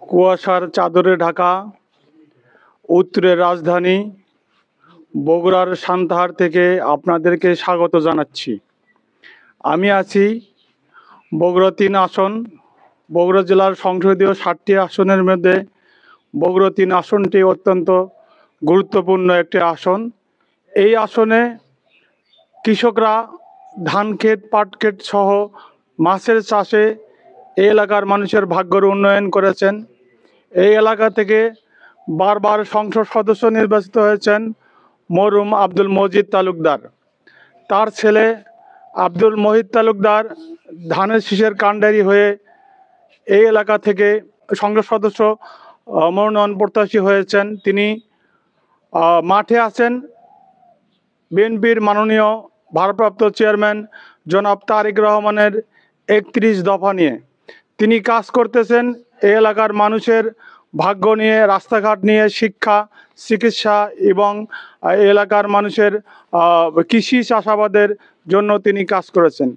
কুয়াশার চাদরে ঢাকা উত্তরের রাজধানী বগুড়ার সান্তাহার থেকে আপনাদেরকে স্বাগত জানাচ্ছি। আমি আছি বগুড়া ৩ আসন। বগুড়া জেলার সংসদীয় ৭টি আসনের মধ্যে বগুড়া ৩ আসনটি অত্যন্ত গুরুত্বপূর্ণ একটি আসন। এই আসনে কৃষকরা ধান ক্ষেত, পাট ক্ষেত সহ মাছের চাষে এই এলাকার মানুষের ভাগ্যের উন্নয়ন করেছেন। এই এলাকা থেকে বারবার সংসদ সদস্য নির্বাচিত হয়েছেন মরহুম আব্দুল মজিদ তালুকদার। তার ছেলে আব্দুল মহিদ তালুকদার ধানের শীষের কাণ্ডারি হয়ে এই এলাকা থেকে সংসদ সদস্য মনোনয়ন প্রত্যাশী হয়েছেন। তিনি মাঠে আছেন বিএনপির মাননীয় ভারপ্রাপ্ত চেয়ারম্যান জনাব তারেক রহমানের ৩১ দফা নিয়ে। তিনি কাজ করতেছেন এই এলাকার মানুষের ভাগ্য নিয়ে, রাস্তাঘাট নিয়ে, শিক্ষা, চিকিৎসা এবং এই এলাকার মানুষের কৃষি চাষাবাদের জন্য তিনি কাজ করেছেন।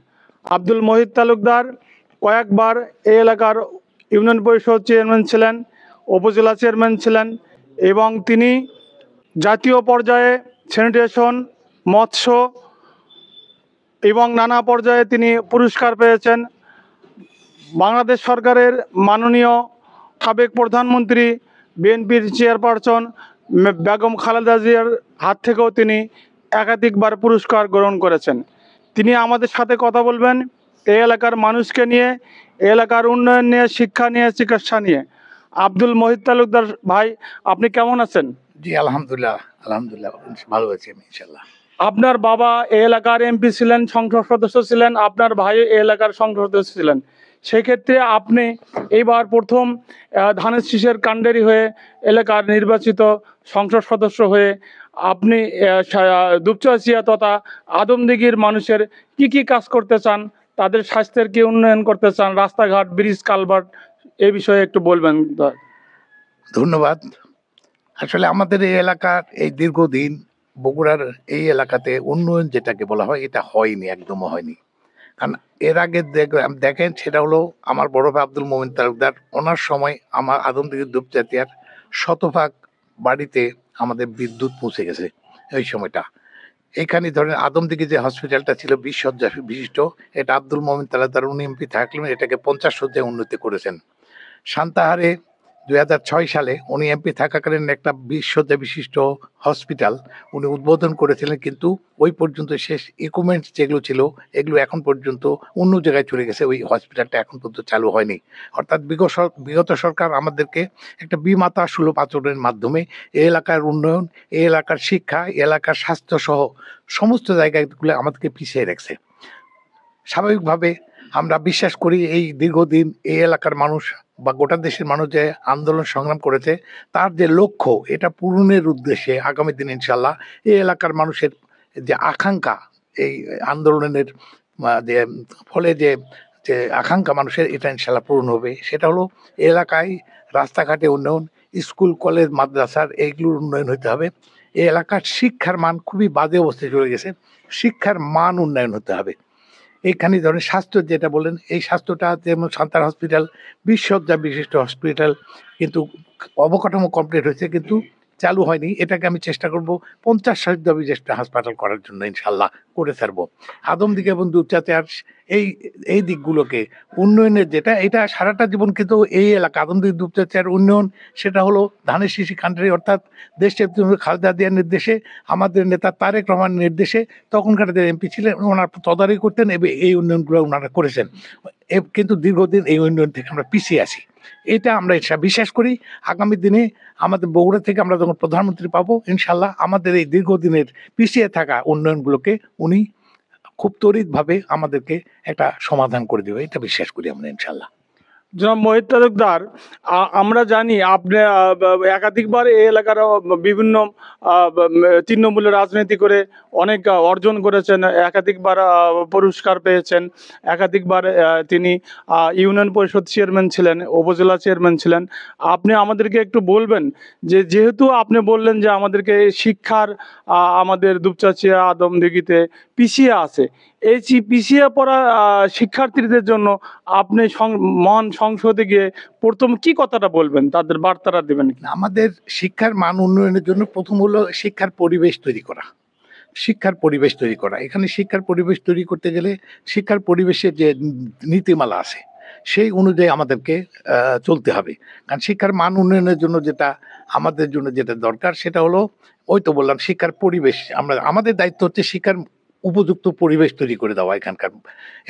আব্দুল মহিদ তালুকদার কয়েকবার এই এলাকার ইউনিয়ন পরিষদ চেয়ারম্যান ছিলেন, উপজেলা চেয়ারম্যান ছিলেন এবং তিনি জাতীয় পর্যায়ে স্যানিটেশন, মৎস্য এবং নানা পর্যায়ে তিনি পুরস্কার পেয়েছেন। বাংলাদেশ সরকারের মাননীয় সাবেক প্রধানমন্ত্রী, বিএনপির চেয়ারপারসন বেগম খালেদা জিয়ার হাত থেকেও তিনি একাধিকবার পুরস্কার গ্রহণ করেছেন। তিনি আমাদের সাথে কথা বলবেন এই এলাকার মানুষকে নিয়ে, এই এলাকার উন্নয়ন নিয়ে, শিক্ষা নিয়ে, চিকিৎসা নিয়ে। আব্দুল মহিদ তালুকদার ভাই, আপনি কেমন আছেন? জি আলহামদুলিল্লাহ, আলহামদুলিল্লাহ ভালো আছি আমি ইনশাল্লাহ। আপনার বাবা এই এলাকার এমপি ছিলেন, সংসদ সদস্য ছিলেন, আপনার ভাই এই এলাকার সংসদ সদস্য ছিলেন। সেক্ষেত্রে আপনি এইবার প্রথম ধানের শীষের কাণ্ডারি হয়ে এলাকার নির্বাচিত সংসদ সদস্য হয়ে আপনি দুপচাচিয়া তথা আদমদিঘির মানুষের কি কাজ করতে চান, তাদের স্বাস্থ্যের কি উন্নয়ন করতে চান, রাস্তাঘাট, ব্রিজ, কালভার্ট, এই বিষয়ে একটু বলবেন। ধন্যবাদ। আসলে আমাদের এই এলাকার এই দীর্ঘদিন বগুড়ার এই এলাকাতে উন্নয়ন যেটাকে বলা হয় এটা হয়নি, একদমও হয়নি। কারণ এর আগে দেখেন সেটা হলো আমার বড় ভাই আব্দুল মোমিন তালুকদার, ওনার সময় আমার আদমদিঘির দুপচাচিয়ার শতভাগ বাড়িতে আমাদের বিদ্যুৎ পৌঁছে গেছে। ওই সময়টা এখানে ধরেন আদমদিঘি যে হসপিটালটা ছিল 20 শয্যা বিশিষ্ট, এটা আব্দুল মোমিন তালুকদার উনি এমপি থাকলেন এটাকে 50 শয্যায় উন্নতি করেছেন। সান্তাহারে 2006 সালে উনি এমপি থাকাকালীন একটা 20 শয্যা বিশিষ্ট হসপিটাল উনি উদ্বোধন করেছিলেন, কিন্তু ওই পর্যন্ত শেষ ইকুইপমেন্টস যেগুলো ছিল এগুলো এখন পর্যন্ত অন্য জায়গায় চলে গেছে, ওই হসপিটালটা এখন পর্যন্ত চালু হয়নি। অর্থাৎ বিগত সরকার আমাদেরকে একটা বিমাতা সুলভ আচরণের মাধ্যমে এই এলাকার উন্নয়ন, এই এলাকার শিক্ষা, এলাকার স্বাস্থ্য সহ সমস্ত জায়গাগুলো আমাদেরকে পিছিয়ে রাখছে। স্বাভাবিকভাবে আমরা বিশ্বাস করি এই দীর্ঘদিন এই এলাকার মানুষ বা গোটা দেশের মানুষ যে আন্দোলন সংগ্রাম করেছে তার যে লক্ষ্য এটা পূরণের উদ্দেশ্যে আগামী দিন ইনশাল্লাহ এই এলাকার মানুষের যে আকাঙ্ক্ষা, এই আন্দোলনের যে ফলে যে যে আকাঙ্ক্ষা মানুষের এটা ইনশাল্লাহ পূরণ হবে। সেটা হলো এলাকায় রাস্তাঘাটে উন্নয়ন, স্কুল কলেজ মাদ্রাসার এইগুলোর উন্নয়ন হতে হবে। এই এলাকার শিক্ষার মান খুবই বাজে অবস্থায় চলে গেছে, শিক্ষার মান উন্নয়ন হতে হবে। এইখানে ধরেন স্বাস্থ্য যেটা বলেন, এই স্বাস্থ্যটা যেমন সান্তাহার হসপিটাল 20 শয্যা বিশিষ্ট হসপিটাল, কিন্তু অবকাঠামো কমপ্লিট হয়েছে কিন্তু চালু হয়নি। এটাকে আমি চেষ্টা করব 50 শয্যা বিশিষ্ট হাসপাতাল করার জন্য, ইনশাল্লাহ করে ছাড়বো। আদমদিঘি এবং দুপচাচিয়ার এই এই দিকগুলোকে উন্নয়নের যেটা এটা সারাটা জীবন কিন্তু এই এলাকা আদমদিঘি দুপচাচিয়ার উন্নয়ন সেটা হলো ধানের শীষী কান্ট্রি, অর্থাৎ দেশের খালেদা জিয়ার নির্দেশে, আমাদের নেতা তারেক রহমানের নির্দেশে তখনকার যে এমপি ছিলেন ওনার তদারকি করতেন এবং এই উন্নয়নগুলো ওনারা করেছেন। কিন্তু দীর্ঘদিন এই উন্নয়ন থেকে আমরা পিছিয়ে আছি, এটা আমরা বিশ্বাস করি। আগামী দিনে আমাদের বগুড়া থেকে আমরা যখন প্রধানমন্ত্রী পাবো ইনশাল্লাহ আমাদের এই দীর্ঘদিনের পিছিয়ে থাকা উন্নয়নগুলোকে উনি খুব ত্বরিতভাবে আমাদেরকে একটা সমাধান করে দেবে, এটা বিশ্বাস করি আমরা ইনশাল্লাহ। জনাব মহিদ তালুকদার, আমরা জানি আপনি একাধিকবার এই এলাকার বিভিন্ন তৃণমূলের রাজনীতি করে অনেক অর্জন করেছেন, একাধিকবার পুরস্কার পেয়েছেন, একাধিকবার তিনি ইউনিয়ন পরিষদ চেয়ারম্যান ছিলেন, উপজেলা চেয়ারম্যান ছিলেন। আপনি আমাদেরকে একটু বলবেন যে যেহেতু আপনি বললেন যে আমাদেরকে শিক্ষার আমাদের দুপচাচিয়া আদমদিঘিতে পিছিয়ে আছে, এই পিছিয়ে পড়া শিক্ষার্থীদের জন্য আপনি মহান সংসদে গিয়ে প্রথম কি কথাটা বলবেন, তাদের বার্তাটা দেবেন কি? আমাদের শিক্ষার মান উন্নয়নের জন্য প্রথম হলো শিক্ষার পরিবেশ তৈরি করা। শিক্ষার পরিবেশ তৈরি করা, এখানে শিক্ষার পরিবেশ তৈরি করতে গেলে শিক্ষার পরিবেশের যে নীতিমালা আছে সেই অনুযায়ী আমাদেরকে চলতে হবে। কারণ শিক্ষার মান উন্নয়নের জন্য যেটা আমাদের জন্য যেটা দরকার সেটা হলো ওই তো বললাম শিক্ষার পরিবেশ। আমাদের দায়িত্ব হচ্ছে শিক্ষার উপযুক্ত পরিবেশ তৈরি করে দেওয়া এখানকার।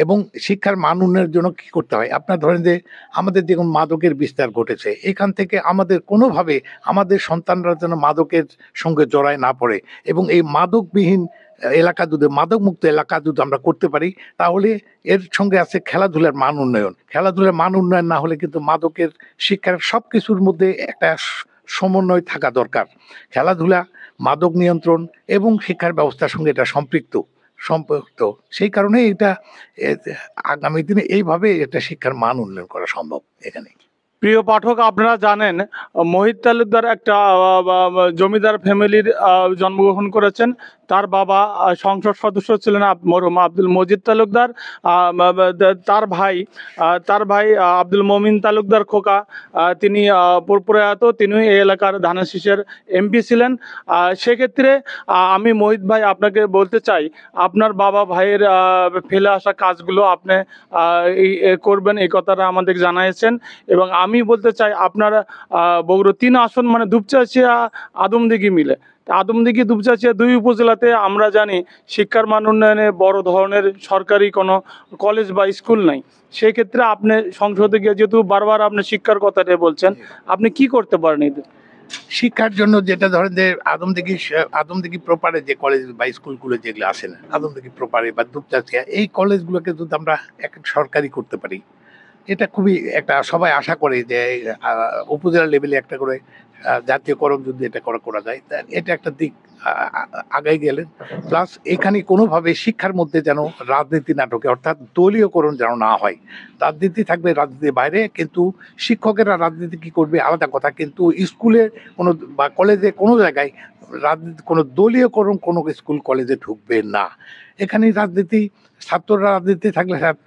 এবং শিক্ষার মান উন্নয়নের জন্য কি করতে হয়, আপনার ধরেন যে আমাদের যেমন মাদকের বিস্তার ঘটেছে, এখান থেকে আমাদের কোনোভাবে আমাদের সন্তানরা যেন মাদকের সঙ্গে জড়ায় না পড়ে, এবং এই মাদকবিহীন এলাকা যদি মাদক মুক্ত এলাকা যদি আমরা করতে পারি, তাহলে এর সঙ্গে আছে খেলাধুলার মান উন্নয়ন। খেলাধুলার মান উন্নয়ন না হলে কিন্তু মাদকের শিক্ষার সব কিছুর মধ্যে একটা সমন্বয় থাকা দরকার। খেলাধুলা, মাদক নিয়ন্ত্রণ এবং শিক্ষার ব্যবস্থার সঙ্গে এটা সম্পৃক্ত। সেই কারণে এটা আগামী দিনে এইভাবে এটা শিক্ষার মান উন্নয়ন করা সম্ভব এখানে। প্রিয় পাঠক, আপনারা জানেন মোহিত তালুকদার একটা জমিদার ফ্যামিলির জন্মগ্রহণ করেছেন। তার বাবা সংসদ সদস্য ছিলেন মরহুম আব্দুল মজিদ তালুকদার। তার ভাই আব্দুল মমিন তালুকদার খোকা, তিনি প্রয়াত, তিনি এই এলাকার ধানেশীষের এমপি ছিলেন। সেক্ষেত্রে আমি মোহিত ভাই আপনাকে বলতে চাই, আপনার বাবা ভাইয়ের ফেলে আসা কাজগুলো আপনি করবেন, এই কথাটা আমাদের জানিয়েছেন। এবং আমি বলতে চাই, আপনারা বগুড়া 3 আসন মানে দুপচাচিয়া আদমদিঘি মিলে, আদমদিঘি দুপচাচিয়া 2 উপজেলাতে আমরা জানি শিক্ষার মান উন্নয়নে বড় ধরনের সরকারি কোনো কলেজ বা স্কুল নাই। সেক্ষেত্রে আপনি সংসদে গিয়ে যেহেতু বারবার আপনি শিক্ষার কথাটা বলছেন, আপনি কি করতে পারেন এতে? শিক্ষার জন্য যেটা ধরেন যে আদমদিঘি প্রপারে যে কলেজ বা স্কুলগুলো যেগুলো আছে না, আদমদিঘি প্রপারে বা দুপচাচিয়া, এই কলেজগুলোকে যদি আমরা এক সরকারি করতে পারি, এটা খুবই একটা সবাই আশা করে যে উপজেলা লেভেলে একটা করে জাতীয়করণ যদি এটা করা যায়, তা এটা একটা দিক আগাই গেলেন। প্লাস এখানে কোনোভাবে শিক্ষার মধ্যে যেন রাজনীতি না ঢোকে, অর্থাৎ দলীয়করণ যেন না হয়। রাজনীতি থাকবে রাজনীতির বাইরে, কিন্তু শিক্ষকেরা রাজনীতি কি করবে আলাদা কথা, কিন্তু স্কুলে কোনো বা কলেজে কোনো জায়গায় রাজনীতি, কোনো দলীয়করণ কোনো স্কুল কলেজে ঢুকবে না। এখানে রাজনীতি, ছাত্ররা রাজনীতি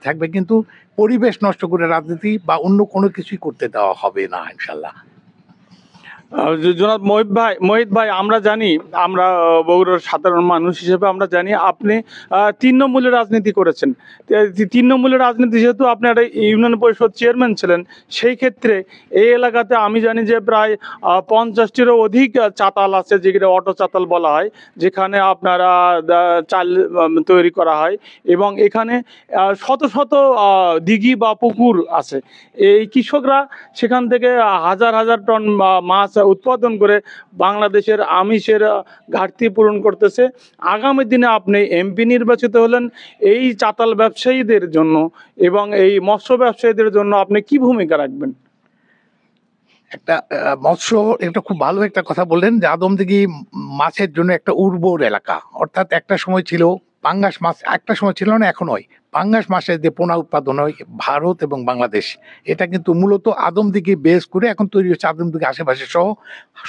থাকবে, কিন্তু পরিবেশ নষ্ট করে রাজনীতি বা অন্য কোনো কিছুই করতে দেওয়া হবে না ইনশাল্লাহ। জনাব মোহিত ভাই, আমরা জানি, আমরা বগুড়ার সাধারণ মানুষ হিসেবে আমরা জানি আপনি 3 নম্বরের রাজনীতি করেছেন। 3 নম্বরের রাজনীতি, যেহেতু আপনি একটা ইউনিয়ন পরিষদ চেয়ারম্যান ছিলেন, সেই ক্ষেত্রে এই এলাকাতে আমি জানি যে প্রায় 50টিরও অধিক চাতাল আছে, যেগুলো অটো চাতাল বলা হয়, যেখানে আপনারা চাল তৈরি করা হয়। এবং এখানে শত শত দিঘি বা পুকুর আছে। এই কৃষকরা সেখান থেকে হাজার হাজার টন মাছ উৎপাদন করে বাংলাদেশের আমিষের ঘাটতি পূরণ করতেছে। আগামী দিনে আপনি এমপি নির্বাচিত হলেন, এই চাতাল ব্যবসায়ীদের জন্য এবং এই মৎস্য ব্যবসায়ীদের জন্য আপনি কি ভূমিকা রাখবেন? একটা মৎস্য, এটা খুব ভালো একটা কথা বললেন যে আদমদিঘি মাছের জন্য একটা উর্বর এলাকা। অর্থাৎ একটা সময় ছিল পাঙ্গাস মাছ, একটা সময় ছিল না, এখন হয় পাঙ্গাস মাছের যে পোনা উৎপাদন হয় ভারত এবং বাংলাদেশ, এটা কিন্তু মূলত আদমদিঘি বেস করে এখন তৈরি হচ্ছে। আদমদিঘি আশেপাশে সহ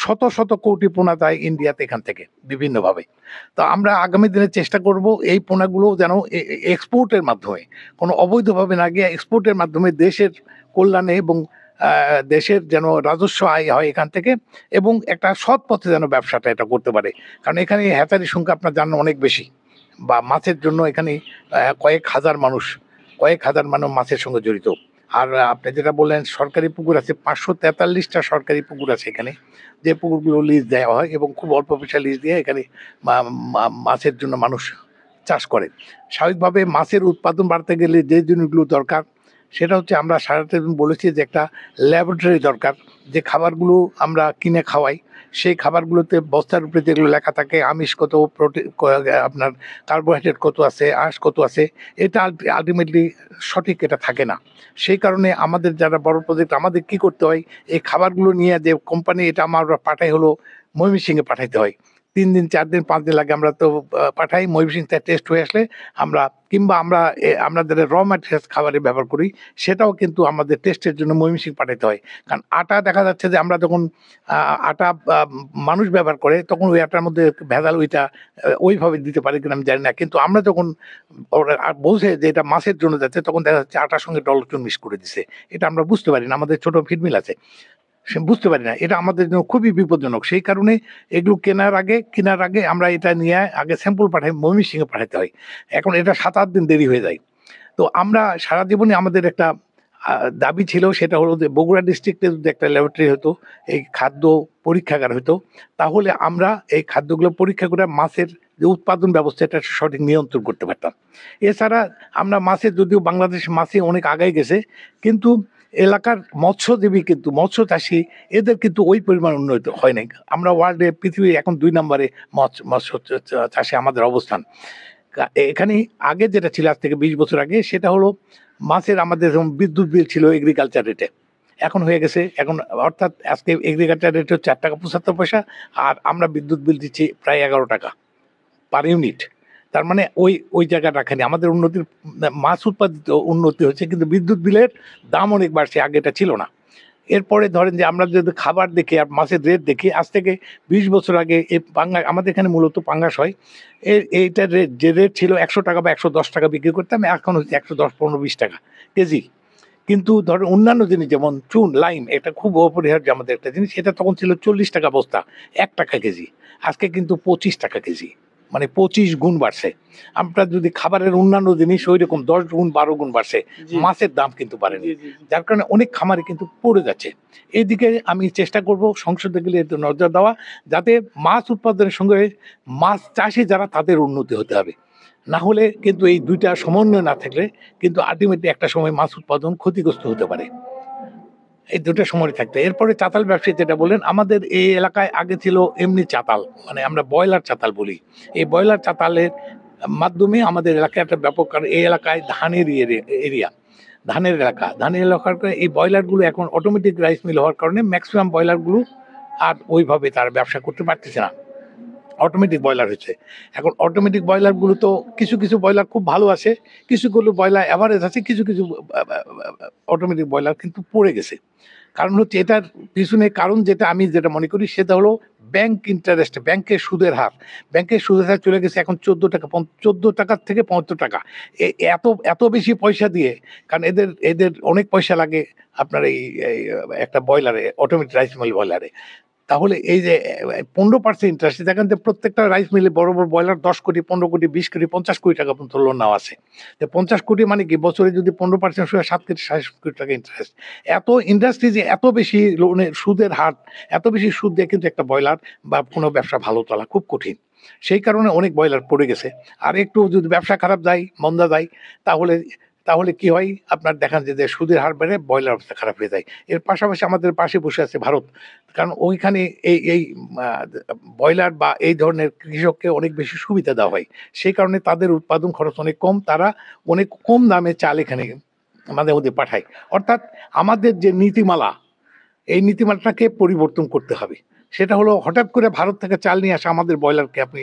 শত শত কোটি পোনা যায় ইন্ডিয়াতে এখান থেকে বিভিন্নভাবে। তো আমরা আগামী দিনে চেষ্টা করব এই পোনাগুলো যেন এক্সপোর্টের মাধ্যমে, কোনো অবৈধভাবে না গিয়ে এক্সপোর্টের মাধ্যমে দেশের কল্যাণে এবং দেশের যেন রাজস্ব আয় হয় এখান থেকে, এবং একটা সৎ পথে যেন ব্যবসাটা এটা করতে পারে। কারণ এখানে হ্যাচারির সংখ্যা আপনার জানেন অনেক বেশি, বা মাছের জন্য এখানে কয়েক হাজার মানুষ মাছের সঙ্গে জড়িত। আর আপনি যেটা বললেন সরকারি পুকুর আছে, 543টা সরকারি পুকুর আছে এখানে, যে পুকুরগুলো লিজ দেওয়া হয় এবং খুব অল্প পয়সা লিজ দিয়ে এখানে মাছের জন্য মানুষ চাষ করে। স্বাভাবিকভাবে মাছের উৎপাদন বাড়তে গেলে যে জিনিসগুলো দরকার সেটা হচ্ছে, আমরা সারাটা দিন বলেছি যে একটা ল্যাবরেটরি দরকার। যে খাবারগুলো আমরা কিনে খাওয়াই, সেই খাবারগুলোতে বস্তার উপরে যেগুলো লেখা থাকে আমিষ কত, প্রোটিন, আপনার কার্বোহাইড্রেট কত আছে, আঁশ কত আছে, এটা আলটিমেটলি সঠিক এটা থাকে না। সেই কারণে আমাদের যারা বড় প্রজেক্ট, আমাদের কি করতে হয়, এই খাবারগুলো নিয়ে যে কোম্পানি এটা আমরা পাঠাই হলো ময়মনসিংহে পাঠাইতে হয়। 3 দিন 4 দিন 5 দিন লাগে, আমরা তো পাঠাই। ময়মনসিংহ থেকে টেস্ট হয়ে আসলে আমরা, কিংবা আমাদের র ম্যাটেরিয়ালস খাবারে ব্যবহার করি, সেটাও কিন্তু আমাদের টেস্টের জন্য ময়মনসিংহ পাঠাতে হয়। কারণ আটা দেখা যাচ্ছে যে আমরা যখন আটা মানুষ ব্যবহার করে, তখন ওই আটার মধ্যে ভেজাল ওইটা ওইভাবে দিতে পারে কিনা আমি জানি না। কিন্তু আমরা যখন ওরা বলছে যে এটা মাছের জন্য যাচ্ছে, তখন দেখা যাচ্ছে আটার সঙ্গে ডলচুন মিক্স করে দিছে। এটা আমরা বুঝতে পারি না। আমাদের ছোট ফিড মিল আছে, সে বুঝতে পারি না। এটা আমাদের জন্য খুবই বিপজ্জনক। সেই কারণে এগুলো কেনার আগে আমরা এটা নিয়ে আগে স্যাম্পল পাঠাই, ময়মনসিংহে পাঠাতে হয়। এখন এটা 7-8 দিন দেরি হয়ে যায়। তো আমরা সারা জীবনে আমাদের একটা দাবি ছিল, সেটা হলো যে বগুড়া ডিস্ট্রিক্টে যদি একটা ল্যাবরেটরি হতো, এই খাদ্য পরীক্ষাগার হতো, তাহলে আমরা এই খাদ্যগুলো পরীক্ষা করে মাছের যে উৎপাদন ব্যবস্থা, এটা সঠিক নিয়ন্ত্রণ করতে পারতাম। এছাড়া আমরা মাছের, যদিও বাংলাদেশ মাছে অনেক আগায় গেছে, কিন্তু এলাকার মৎস্যজীবী কিন্তু মৎস্য চাষী, এদের কিন্তু ওই পরিমাণ উন্নত হয় নাই। আমরা ওয়ার্ল্ডে, পৃথিবীর এখন 2 নম্বরে মৎস্য চাষে আমাদের অবস্থান। এখানে আগে যেটা ছিল, আজ থেকে 20 বছর আগে, সেটা হলো মাছের আমাদের যেমন বিদ্যুৎ বিল ছিল এগ্রিকালচার রেটে, এখন হয়ে গেছে, এখন অর্থাৎ আজকে এগ্রিকালচার রেট হচ্ছে 8 টাকা 75 পয়সা, আর আমরা বিদ্যুৎ বিল দিচ্ছি প্রায় 11 টাকা পার ইউনিট। তার মানে ওই জায়গাটা রাখেনি আমাদের উন্নতির, মাছ উৎপাদিত উন্নতি হচ্ছে, কিন্তু বিদ্যুৎ বিলের দাম অনেক বাড়ছে, আগে এটা ছিল না। এরপরে ধরেন যে আমরা যদি খাবার দেখি আর মাছের রেট দেখি, আজ থেকে 20 বছর আগে এই আমাদের এখানে মূলত পাঙ্গাস হয়, এইটার রেট, যে রেট ছিল 100 টাকা বা 110 টাকা বিক্রি করতাম, এখন হচ্ছে 110, 15, 20 টাকা কেজি। কিন্তু ধরেন অন্যান্য জিনিস যেমন চুন, লাইম, এটা খুব অপরিহার্য আমাদের একটা জিনিস, এটা তখন ছিল 40 টাকা বস্তা, 1 টাকা কেজি। আজকে কিন্তু 25 টাকা কেজি, মানে 25 গুণ বাড়ছে। আমরা যদি খাবারের অন্যান্য জিনিস ওই রকম 10 গুণ 12 গুণ বাড়ছে, জি। মাছের দাম কিন্তু বাড়েনি। জি, জি, জি। যার কারণে অনেক খামারে কিন্তু পড়ে যাচ্ছে। এইদিকে আমি চেষ্টা করব সংসদে গেলে একটু নজর দেওয়া, যাতে মাছ উৎপাদনের সঙ্গে মাছ চাষি যারা, তাদের উন্নতি হতে হবে। না হলে কিন্তু এই দুইটা সমন্বয় না থাকলে কিন্তু আলটিমেটলি একটা সময় মাছ উৎপাদন ক্ষতিগ্রস্ত হতে পারে। এই দুটো সময় থাকতে, এরপরে চাতাল ব্যবসায়ী যেটা বললেন, আমাদের এই এলাকায় আগে ছিল এমনি চাতাল, মানে আমরা ব্রয়লার চাতাল বলি। এই ব্রয়লার চাতালের মাধ্যমে আমাদের এলাকায় একটা ব্যাপক, কারণ এই এলাকায় ধানের এরিয়া, ধানের এলাকার এই ব্রয়লারগুলো এখন অটোমেটিক রাইস মিল হওয়ার কারণে ম্যাক্সিমাম ব্রয়লারগুলো আর ওইভাবে তারা ব্যবসা করতে পারতেছে না, অটোমেটিক ব্রয়লার হচ্ছে। এখন অটোমেটিক ব্রয়লারগুলো তো কিছু কিছু ব্রয়লার খুব ভালো আছে, কিছুগুলো ব্রয়লার অ্যাভারেজ আছে, কিছু কিছু অটোমেটিক ব্রয়লার কিন্তু পড়ে গেছে। কারণ হচ্ছে এটার পিছনে কারণ, যেটা মনে করি, সেটা হলো ব্যাংক ইন্টারেস্ট, ব্যাংকের সুদের হার। ব্যাংকের সুদের হার চলে গেছে এখন 14 টাকা, 14 টাকার থেকে 75 টাকা। এত এত বেশি পয়সা দিয়ে, কারণ এদের এদের অনেক পয়সা লাগে আপনার এই একটা ব্রয়লারে, অটোমেটিক রাইস মিল ব্রয়লারে। তাহলে এই যে 15% ইন্টারেস্ট, দেখেন যে প্রত্যেকটা রাইস মিলে বড় বড় ব্রয়লার 10 কোটি, 15 কোটি, 20 কোটি, 50 কোটি টাকা পর্যন্ত লোন নেওয়া আছে। 50 কোটি মানে কি, বছরে যদি 15% সুদ, 7 কোটি 60 কোটি টাকা ইন্টারেস্ট। এত ইন্ডাস্ট্রি যে এত বেশি লোনের সুদের হার, এত বেশি সুদ দিয়ে কিন্তু একটা ব্রয়লার বা কোনো ব্যবসা ভালো চলা খুব কঠিন। সেই কারণে অনেক ব্রয়লার পড়ে গেছে। আর একটু যদি ব্যবসা খারাপ যায়, মন্দা যায়, তাহলে তাহলে কি হয়, আপনার দেখান যে সুদের হার বেড়ে ব্রয়লার অবস্থা খারাপ হয়ে যায়। এর পাশাপাশি আমাদের পাশে বসে আছে ভারত, কারণ ওইখানে এই ব্রয়লার বা এই ধরনের কৃষককে অনেক বেশি সুবিধা দেওয়া হয়। সেই কারণে তাদের উৎপাদন খরচ অনেক কম, তারা অনেক কম দামে চাল এখানে মাঝে মধ্যে পাঠায়। অর্থাৎ আমাদের যে নীতিমালা, এই নীতিমালাটাকে পরিবর্তন করতে হবে। সেটা হলো, হঠাৎ করে ভারত থেকে চাল নিয়ে আসা আমাদের ব্রয়লারকে আপনি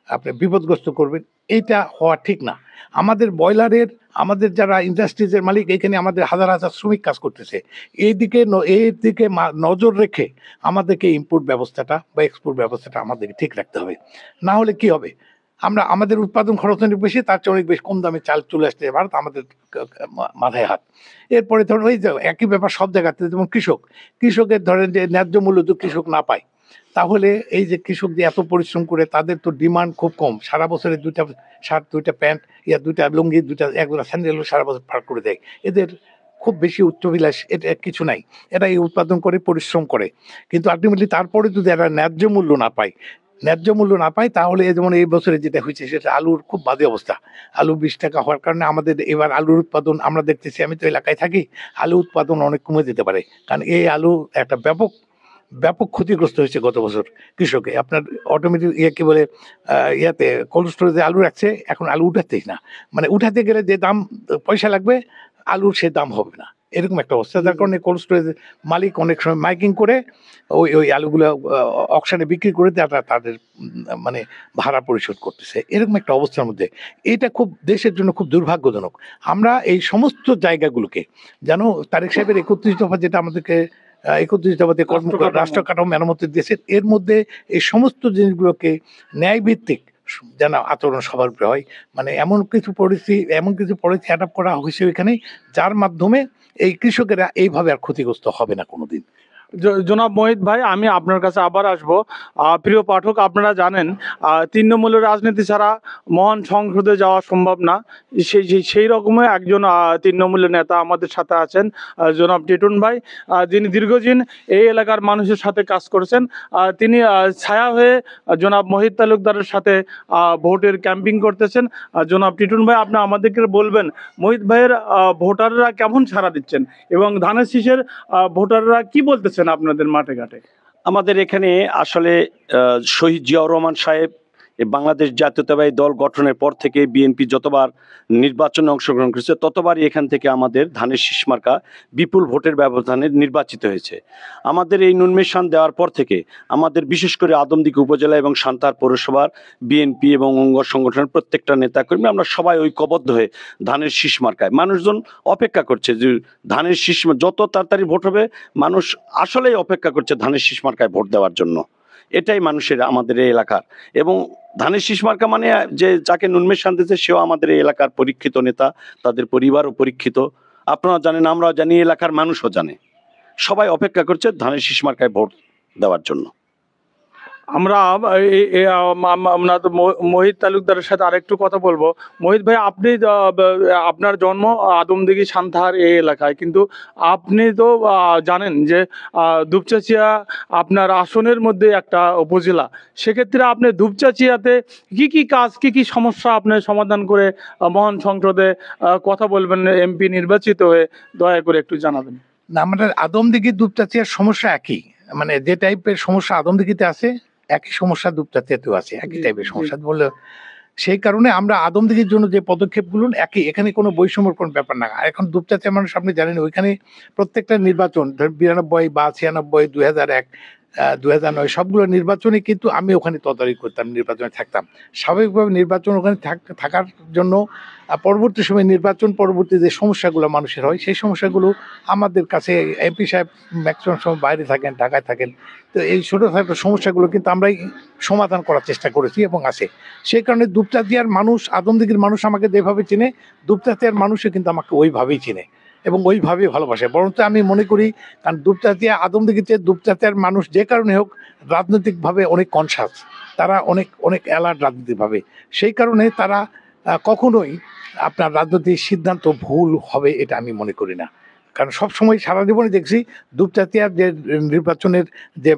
আপনি বিপদগ্রস্ত করবেন, এইটা হওয়া ঠিক না। আমাদের ব্রয়লারের, আমাদের যারা ইন্ডাস্ট্রিজের মালিক, এখানে আমাদের হাজার হাজার শ্রমিক কাজ করতেছে। এইদিকে নজর রেখে আমাদেরকে ইম্পোর্ট ব্যবস্থাটা বা এক্সপোর্ট ব্যবস্থাটা আমাদেরকে ঠিক রাখতে হবে। না হলে কি হবে, আমাদের উৎপাদন খরচ অনেক বেশি, তার চেয়ে অনেক বেশি কম দামে চাল চলে আসছে ভারত, আমাদের মাথায় হাত। এরপরে ধরুন ওই যে একই ব্যাপার সব জায়গাতে, যেমন কৃষকের ধরেন যে ন্যায্য মূল্য যদি কৃষক না পায়, তাহলে এই যে কৃষক যে এত পরিশ্রম করে, তাদের তো ডিমান্ড খুব কম, সারা বছরে 2টা শার্ট, 2টা প্যান্ট, 2টা লুঙ্গি, 1 জোড়া স্যান্ডেল সারা বছর পার করে দেয়। এদের খুব বেশি উচ্চবিলাস এটা কিছু নাই, এরা এই উৎপাদন করে, পরিশ্রম করে, কিন্তু আলটিমেটলি তারপরে যদি এরা ন্যায্য মূল্য না পায়, তাহলে যেমন এই বছরে যেটা হয়েছে, সেটা আলুর খুব বাজে অবস্থা। আলু 20 টাকা হওয়ার কারণে আমাদের এবার আলুর উৎপাদন, আমরা দেখতেছি, আমি তো এলাকায় থাকি, আলু উৎপাদন অনেক কমে যেতে পারে। কারণ এই আলু একটা ব্যাপক ব্যাপক ক্ষতিগ্রস্ত হয়েছে গত বছর কৃষকে। আপনার অটোমেটিক কি বলে, ইয়াতে কোল্ড স্টোরেজে আলু রাখছে, এখন আলু উঠাতেই না, মানে উঠাতে গেলে যে দাম পয়সা লাগবে, আলুর সে দাম হবে না। এরকম একটা অবস্থা, যার কারণে কোল্ড স্টোরেজ মালিক অনেক সময় মাইকিং করে ওই আলুগুলো অকশনে বিক্রি করে তারা তাদের মানে ভাড়া পরিশোধ করতেছে, এরকম একটা অবস্থার মধ্যে। এটা খুব দেশের জন্য খুব দুর্ভাগ্যজনক। আমরা এই সমস্ত জায়গাগুলোকে যেন তারেক সাহেবের 31 দফা, যেটা আমাদেরকে 31 দফাতে রাষ্ট্র কাঠামো মেরামতের দেশের, এর মধ্যে এই সমস্ত জিনিসগুলোকে ন্যায়ভিত্তিক যেন আচরণ সবার উপরে হয়, মানে এমন কিছু পলিসি অ্যাডাপ্ট করা হয়েছে ওইখানে, যার মাধ্যমে এই কৃষকেরা এইভাবে আর ক্ষতিগ্রস্ত হবে না কোনোদিন। জনাব মোহিত ভাই, আমি আপনার কাছে আবার আসবো। প্রিয় পাঠক, আপনারা জানেন তৃণমূলের রাজনীতি ছাড়া মহান সংসদে যাওয়া সম্ভব না। সেই রকমের একজন তৃণমূলের নেতা আমাদের সাথে আছেন, জনাব টিটন ভাই, যিনি দীর্ঘদিন এই এলাকার মানুষের সাথে কাজ করেছেন। তিনি ছায়া হয়ে জনাব মোহিত তালুকদারের সাথে ভোটের ক্যাম্পিং করতেছেন। জনাব টিটন ভাই, আপনি আমাদেরকে বলবেন মোহিত ভাইয়ের ভোটাররা কেমন সাড়া দিচ্ছেন এবং ধানের শীষের ভোটাররা কি বলতেছেন আপনাদের মাঠে ঘাটে? আমাদের এখানে আসলে শহীদ জিয়াউর রহমান সাহেব বাংলাদেশ জাতীয়তাবাদী দল গঠনের পর থেকে বিএনপি যতবার নির্বাচনে অংশগ্রহণ করেছে ততবারই এখান থেকে আমাদের ধানের শীষ মার্কা বিপুল ভোটের ব্যবধানে নির্বাচিত হয়েছে। আমাদের এই নুনমেশান দেওয়ার পর থেকে আমাদের বিশেষ করে আদমদীঘি উপজেলা এবং সান্তাহার পৌরসভার বিএনপি এবং অঙ্গ সংগঠনের প্রত্যেকটা নেতাকর্মী আমরা সবাই ঐক্যবদ্ধ হয়ে ধানের শীষ মার্কায়, মানুষজন অপেক্ষা করছে যে ধানের শীষ যত তাড়াতাড়ি ভোট হবে, মানুষ আসলেই অপেক্ষা করছে ধানের শীষ মার্কায় ভোট দেওয়ার জন্য। এটাই মানুষের আমাদের এই এলাকার, এবং ধানের শীষ মার্কা মানে যে যাকে নুনমেশান দিয়েছে সেও আমাদের এই এলাকার পরীক্ষিত নেতা, তাদের পরিবারও পরীক্ষিত। আপনারা জানেন, আমরাও জানি, এলাকার মানুষও জানে। সবাই অপেক্ষা করছে ধানের শীষ মার্কায় ভোট দেওয়ার জন্য। আমরা আমরা তো মোহিত তালুকদারের সাথে আরেকটু কথা বলবো। মোহিত ভাই, আপনি আপনার জন্ম আদমদীঘি সান্তাহার এই এলাকায়, কিন্তু আপনি তো জানেন যে দুপচাচিয়া আপনার আসনের মধ্যে একটা উপজেলা। সেক্ষেত্রে আপনি দুপচাচিয়াতে কি কাজ, কি সমস্যা আপনি সমাধান করে মহান সংসদে কথা বলবেন এমপি নির্বাচিত হয়ে, দয়া করে একটু জানাবেন। না, আমাদের আদমদীঘি দুপচাচিয়ার সমস্যা একই, মানে যে টাইপের সমস্যা আদমদীঘিতে আছে একই সমস্যা দুপচাচিয়াতেও আছে, একই টাইপের সমস্যা বললে। সেই কারণে আমরা আদমদীঘির জন্য যে পদক্ষেপগুলো একই, এখানে কোনো বৈষম্যর কোনো ব্যাপার না। আর এখন দুপচাচিয়া মানুষ আপনি জানেন, ওইখানে প্রত্যেকটা নির্বাচন 92 বা 96, 2001, 2009 সবগুলো নির্বাচনে কিন্তু আমি ওখানে তদারকি করতাম, নির্বাচনে থাকতাম। স্বাভাবিকভাবে নির্বাচন ওখানে থাকার জন্য পরবর্তী সময় নির্বাচন পরবর্তী যে সমস্যাগুলো মানুষের হয়, সেই সমস্যাগুলো আমাদের কাছে এমপি সাহেব ম্যাক্সিমাম সময় বাইরে থাকেন, ঢাকায় থাকেন, তো এই ছোটো খাটো সমস্যাগুলো কিন্তু আমরাই সমাধান করার চেষ্টা করেছি এবং আছে। সেই কারণে দুপচাচিয়ার মানুষ, আদমদীঘির মানুষ আমাকে যেভাবে চিনে, দুপচাচিয়ার মানুষও কিন্তু আমাকে ওইভাবেই চিনে এবং ওইভাবেই ভালোবাসে। বরঞ্চ আমি মনে করি, কারণ দুপচাচিয়া আদমদীঘিতে দুপচাচিয়ার মানুষ যে কারণে হোক রাজনৈতিকভাবে অনেক কনসাস, তারা অনেক অ্যালার্ট রাজনৈতিকভাবে। সেই কারণে তারা কখনোই আপনার রাজনৈতিক সিদ্ধান্ত ভুল হবে এটা আমি মনে করি না। কারণ সবসময় সারা জীবনে দেখছি দুপচাচিয়ার যে নির্বাচনের যে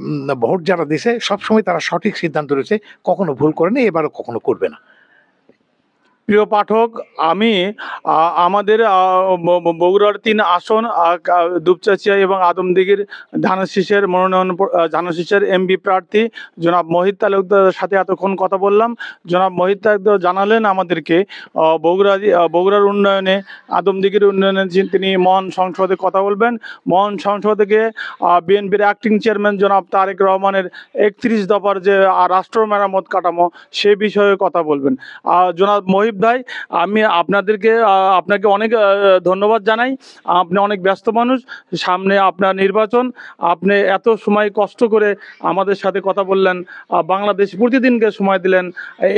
ভোট যারা দিছে সবসময় তারা সঠিক সিদ্ধান্ত রয়েছে, কখনো ভুল করেনি, এবারও কখনো করবে না। প্রিয় পাঠক, আমি আমাদের বগুড়ার 3 আসন দুপচাচিয়া এবং আদমদীঘির ধানের শীষের এমপি প্রার্থী জনাব মোহিত তালুকদারের সাথে এতক্ষণ কথা বললাম। জনাব মোহিত তালুকদার জানালেন আমাদেরকে বগুড়ার উন্নয়নে, আদমদীঘির উন্নয়নে তিনি মহান সংসদে কথা বলবেন। মহান সংসদে গিয়ে বিএনপির অ্যাক্টিং চেয়ারম্যান জনাব তারেক রহমানের 31 দফার যে রাষ্ট্র মেরামত কাঠামো সে বিষয়ে কথা বলবেন। জনাব মোহিত ভাই, আমি আপনাকে অনেক ধন্যবাদ জানাই। আপনি অনেক ব্যস্ত মানুষ, সামনে আপনার নির্বাচন, আপনি এত সময় কষ্ট করে আমাদের সাথে কথা বললেন, বাংলাদেশ প্রতিদিনকে সময় দিলেন,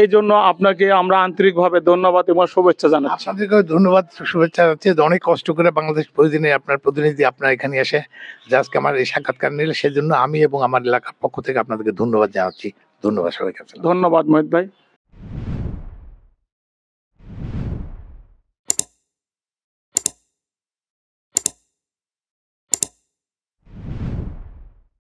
এই জন্য আপনাকে আমরা আন্তরিকভাবে ধন্যবাদ এবং শুভেচ্ছা জানাচ্ছি। আপনাদেরকে ধন্যবাদ, শুভেচ্ছা যাচ্ছে। অনেক কষ্ট করে বাংলাদেশ প্রতিদিনে আপনার প্রতিনিধি আপনার এখানে এসে যে আজকে আমার এই সাক্ষাৎকার নিলে, সেজন্য আমি এবং আমার এলাকার পক্ষ থেকে আপনাদেরকে ধন্যবাদ জানাচ্ছি। ধন্যবাদ সবাইকে। ধন্যবাদ মোহিত ভাই।